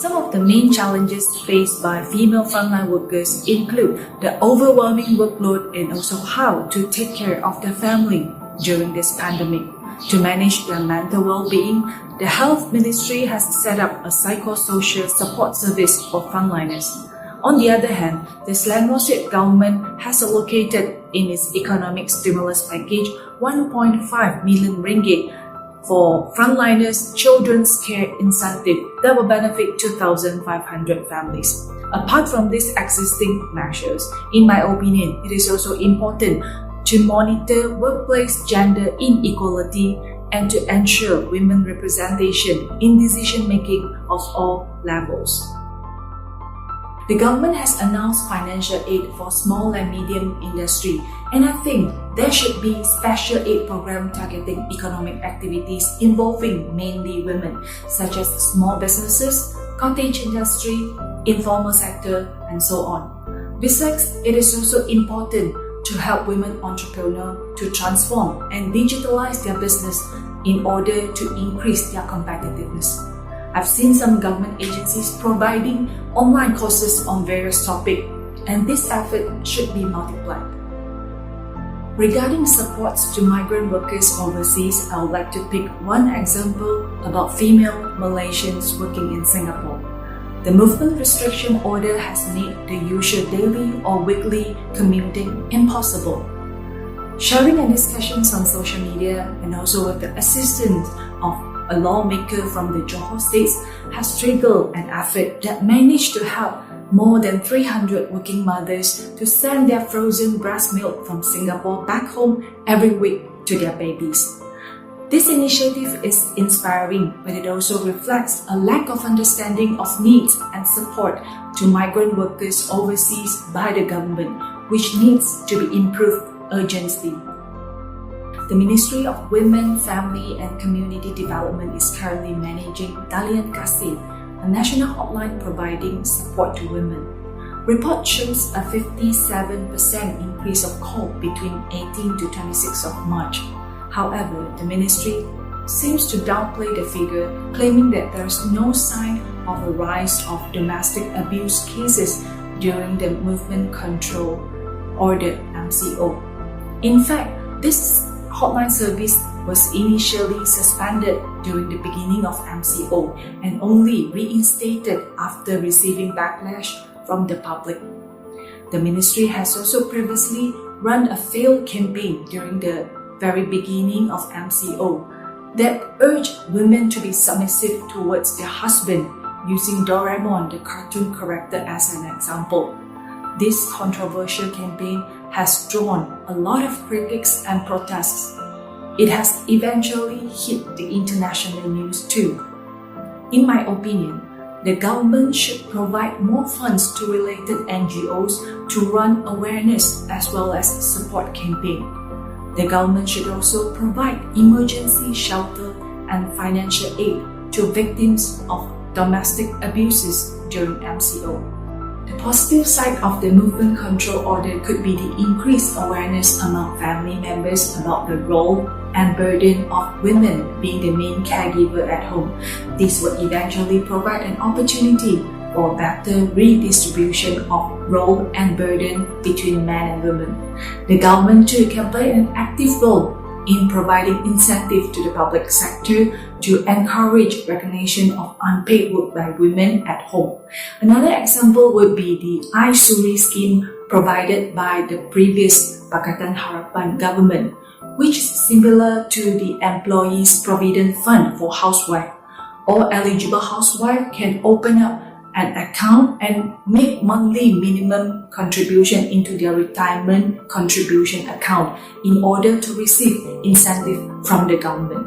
Some of the main challenges faced by female frontline workers include the overwhelming workload and also how to take care of their family during this pandemic. To manage their mental well-being, the Health Ministry has set up a psychosocial support service for frontliners. On the other hand, the Selangor State Government has allocated in its economic stimulus package 1.5 million ringgit for frontliners' children's care incentive that will benefit 2,500 families. Apart from these existing measures, in my opinion, it is also important to monitor workplace gender inequality and to ensure women representation in decision-making of all levels. The government has announced financial aid for small and medium industry, and I think there should be special aid program targeting economic activities involving mainly women, such as small businesses, cottage industry, informal sector, and so on. Besides, it is also important to help women entrepreneurs to transform and digitalize their business in order to increase their competitiveness. I've seen some government agencies providing online courses on various topics, and this effort should be multiplied. Regarding supports to migrant workers overseas, I would like to pick one example about female Malaysians working in Singapore. The movement restriction order has made the usual daily or weekly commuting impossible. Sharing and discussions on social media and also with the assistance of a lawmaker from the Johor states has triggered an effort that managed to help more than 300 working mothers to send their frozen breast milk from Singapore back home every week to their babies. This initiative is inspiring, but it also reflects a lack of understanding of needs and support to migrant workers overseas by the government, which needs to be improved urgently. The Ministry of Women, Family and Community Development is currently managing Talian Kasih, a national hotline providing support to women. Report shows a 57% increase of call between 18 to 26 of March. However, the ministry seems to downplay the figure, claiming that there is no sign of a rise of domestic abuse cases during the Movement Control Order (MCO). In fact, this hotline service was initially suspended during the beginning of MCO and only reinstated after receiving backlash from the public. The ministry has also previously run a failed campaign during the very beginning of MCO that urged women to be submissive towards their husband, using Doraemon, the cartoon character, as an example. This controversial campaign has drawn a lot of critics and protests. It has eventually hit the international news too. In my opinion, the government should provide more funds to related NGOs to run awareness as well as support campaign. The government should also provide emergency shelter and financial aid to victims of domestic abuses during MCO. The positive side of the movement control order could be the increased awareness among family members about the role and burden of women being the main caregiver at home. This will eventually provide an opportunity for better redistribution of role and burden between men and women. The government too can play an active role in providing incentive to the public sector to encourage recognition of unpaid work by women at home. Another example would be the iSuri scheme provided by the previous Pakatan Harapan government, which is similar to the Employees Provident Fund for housewives. All eligible housewives can open up an account and make monthly minimum contribution into their retirement contribution account in order to receive incentive from the government.